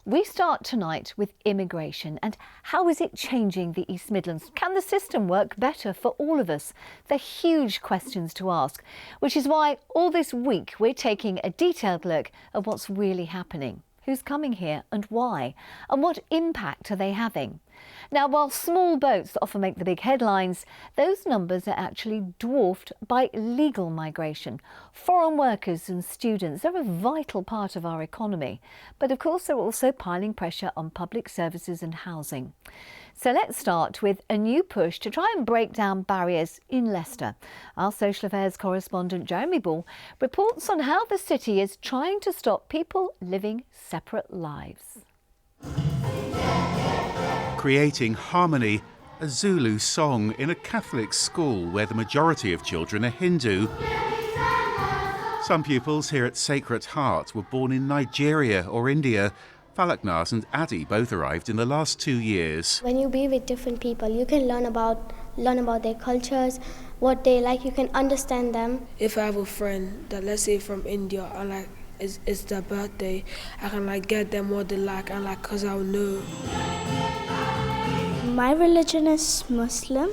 We start tonight with immigration and how is it changing the East Midlands? Can the system work better for all of us? They're huge questions to ask, which is why all this week we're taking a detailed look at what's really happening. Who's coming here and why? And what impact are they having? Now, while small boats often make the big headlines, those numbers are actually dwarfed by legal migration. Foreign workers and students are a vital part of our economy. But of course, they're also piling pressure on public services and housing. So let's start with a new push to try and break down barriers in Leicester. Our social affairs correspondent Jeremy Ball reports on how the city is trying to stop people living separate lives. Creating harmony, a Zulu song in a Catholic school where the majority of children are Hindu. Some pupils here at Sacred Heart were born in Nigeria or India. Falaknaz and Adi both arrived in the last 2 years. When you be with different people, you can learn about their cultures, what they like, you can understand them. If I have a friend that, let's say, from India, and it's their birthday, I can get them what they like, and cause I'll know. My religion is Muslim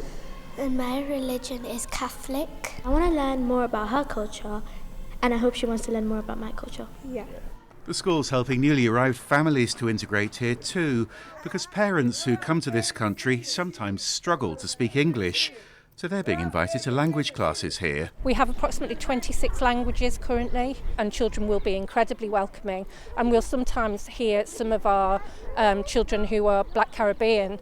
and my religion is Catholic. I want to learn more about her culture and I hope she wants to learn more about my culture. Yeah. The school's helping newly arrived families to integrate here too, because parents who come to this country sometimes struggle to speak English. So they're being invited to language classes here. We have approximately 26 languages currently, and children will be incredibly welcoming. And we'll sometimes hear some of our children who are Black Caribbean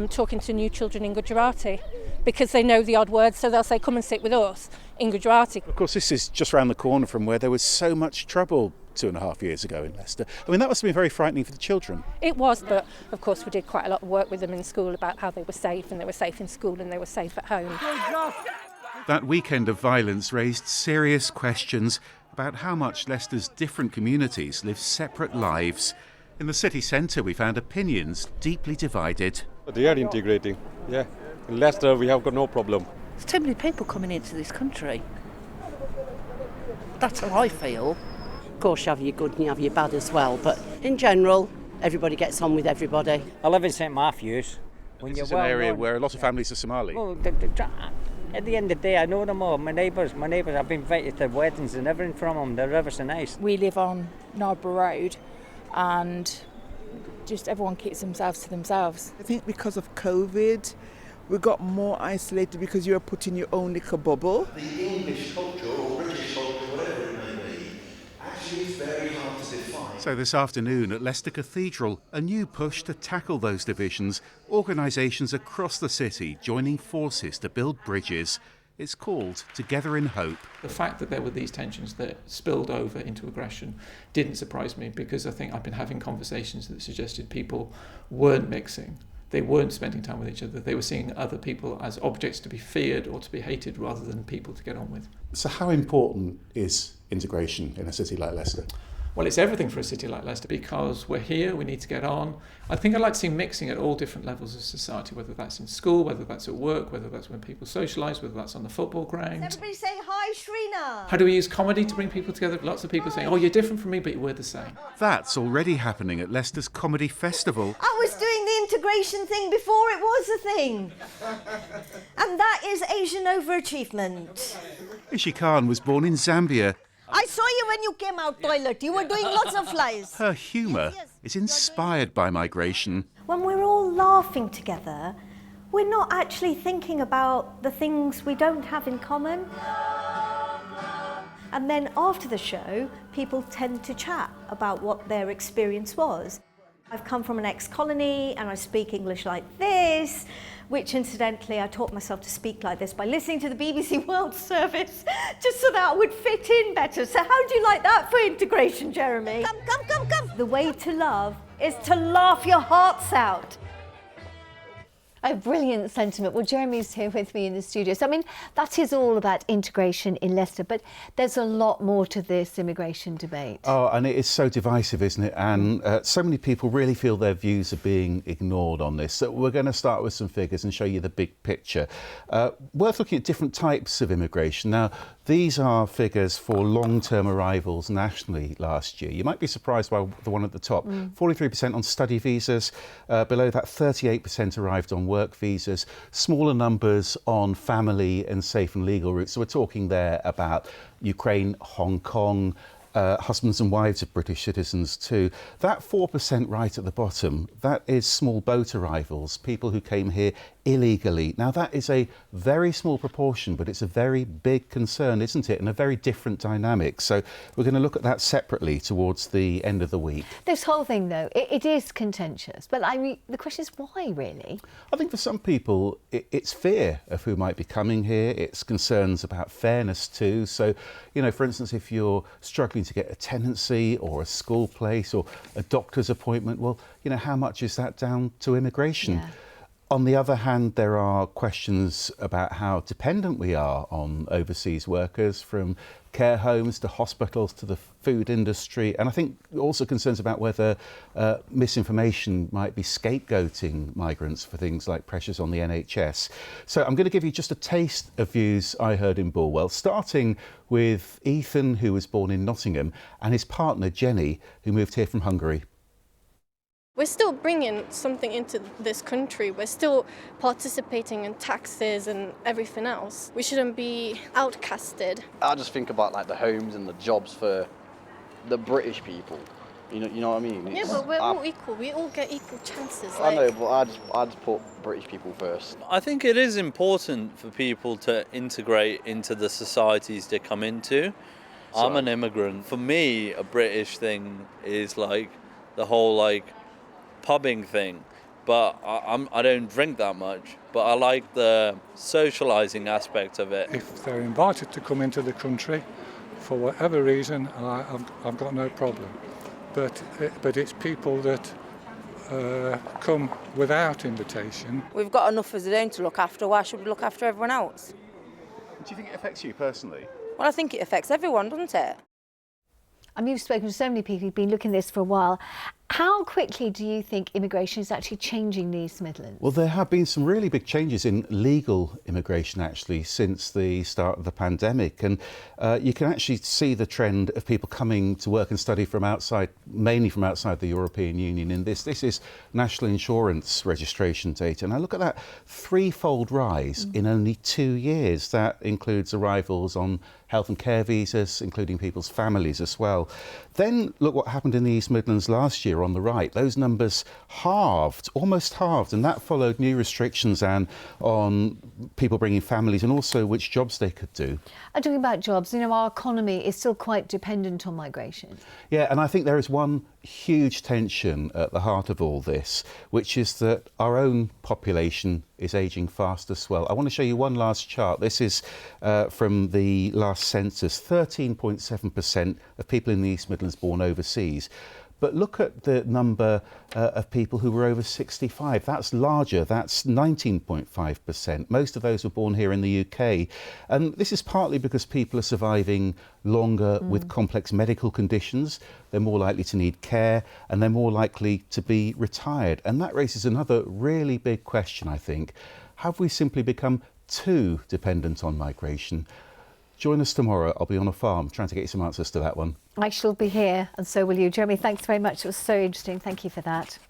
talking to new children in Gujarati because they know the odd words, so they'll say, come and sit with us in Gujarati. Of course, this is just round the corner from where there was so much trouble 2.5 years ago in Leicester. I mean, that must have been very frightening for the children. It was, but of course we did quite a lot of work with them in school about how they were safe, and they were safe in school and they were safe at home. That weekend of violence raised serious questions about how much Leicester's different communities live separate lives. In the city centre, we found opinions deeply divided. They are integrating, yeah. In Leicester, we have got no problem. There's too many people coming into this country. That's how I feel. Of course, you have your good and you have your bad as well, but in general, everybody gets on with everybody. I live in St Matthews. This is an area where a lot of families are Somali. Well, at the end of the day, I know them all. My neighbours, I've been invited to weddings and everything from them. They're ever so nice. We live on Narborough Road and just everyone keeps themselves to themselves. I think because of COVID, we got more isolated because you were put in your own little bubble. The English culture or British culture, whatever it may be, actually is very hard to define. So this afternoon at Leicester Cathedral, a new push to tackle those divisions. Organisations across the city joining forces to build bridges. It's called Together in Hope. The fact that there were these tensions that spilled over into aggression didn't surprise me, because I think I've been having conversations that suggested people weren't mixing. They weren't spending time with each other. They were seeing other people as objects to be feared or to be hated rather than people to get on with. So how important is integration in a city like Leicester? Well, it's everything for a city like Leicester, because we're here, we need to get on. I think I'd like to see mixing at all different levels of society, whether that's in school, whether that's at work, whether that's when people socialise, whether that's on the football ground. Everybody say hi, Shrina. How do we use comedy to bring people together? Lots of people saying, oh, you're different from me, but we're the same. That's already happening at Leicester's Comedy Festival. I was doing the integration thing before it was a thing. And that is Asian overachievement. Ishi Khan was born in Zambia. I saw you when you came out toilet. You were doing lots of flies. Her humour is inspired by migration. When we're all laughing together, we're not actually thinking about the things we don't have in common. And then after the show, people tend to chat about what their experience was. I've come from an ex-colony and I speak English like this, which incidentally I taught myself to speak like this by listening to the BBC World Service, just so that I would fit in better. So how do you like that for integration, Jeremy? Come. The way to love is to laugh your hearts out. A brilliant sentiment. Well, Jeremy's here with me in the studio. So, I mean, that is all about integration in Leicester, but there's a lot more to this immigration debate. Oh, and it is so divisive, isn't it? And so many people really feel their views are being ignored on this. So we're going to start with some figures and show you the big picture. Worth looking at different types of immigration. Now, These are figures for long-term arrivals nationally last year. You might be surprised by the one at the top. 43% on study visas, below that 38% arrived on work visas, smaller numbers on family and safe and legal routes. So we're talking there about Ukraine, Hong Kong, husbands and wives of British citizens too. That 4% right at the bottom, that is small boat arrivals, people who came here illegally. Now that is a very small proportion, but it's a very big concern, isn't it? And a very different dynamic. So we're going to look at that separately towards the end of the week. This whole thing though, it is contentious, but I mean, the question is why really? I think for some people it's fear of who might be coming here, it's concerns about fairness too. So, you know, for instance, if you're struggling to get a tenancy or a school place or a doctor's appointment, well, you know, how much is that down to immigration? Yeah. On the other hand, there are questions about how dependent we are on overseas workers, from care homes to hospitals to the food industry. And I think also concerns about whether misinformation might be scapegoating migrants for things like pressures on the NHS. So I'm going to give you just a taste of views I heard in Bulwell, starting with Ethan, who was born in Nottingham, and his partner Jenny, who moved here from Hungary. We're still bringing something into this country. We're still participating in taxes and everything else. We shouldn't be outcasted. I just think about like the homes and the jobs for the British people. You know what I mean? Yeah, but we're all equal. We all get equal chances. I know, but I just put British people first. I think it is important for people to integrate into the societies they come into. I'm an immigrant. For me, a British thing is like the whole like pubbing thing, but I don't drink that much, but I like the socialising aspect of it. If they're invited to come into the country for whatever reason, I've got no problem. But it's people that come without invitation. We've got enough as a own to look after. Why should we look after everyone else? Do you think it affects you personally? Well, I think it affects everyone, doesn't it? I mean, you've spoken to so many people who've been looking at this for a while. How quickly do you think immigration is actually changing the East Midlands? Well, there have been some really big changes in legal immigration actually since the start of the pandemic, and you can actually see the trend of people coming to work and study from outside, mainly from outside the European Union. In this is national insurance registration data, and I look at that threefold rise in only 2 years. That includes arrivals on health and care visas, including people's families as well. Then look what happened in the East Midlands last year on the right. Those numbers halved, almost halved, and that followed new restrictions and on people bringing families and also which jobs they could do. And talking about jobs, you know, our economy is still quite dependent on migration. Yeah, and I think there is one huge tension at the heart of all this, which is that our own population is ageing fast as well. I want to show you one last chart. This is from the last census. 13.7% of people in the East Midlands born overseas. But look at the number of people who were over 65. That's larger. That's 19.5%. Most of those were born here in the UK. And this is partly because people are surviving longer with complex medical conditions. They're more likely to need care and they're more likely to be retired. And that raises another really big question, I think. Have we simply become too dependent on migration? Join us tomorrow. I'll be on a farm trying to get you some answers to that one. I shall be here, and so will you. Jeremy, thanks very much. It was so interesting. Thank you for that.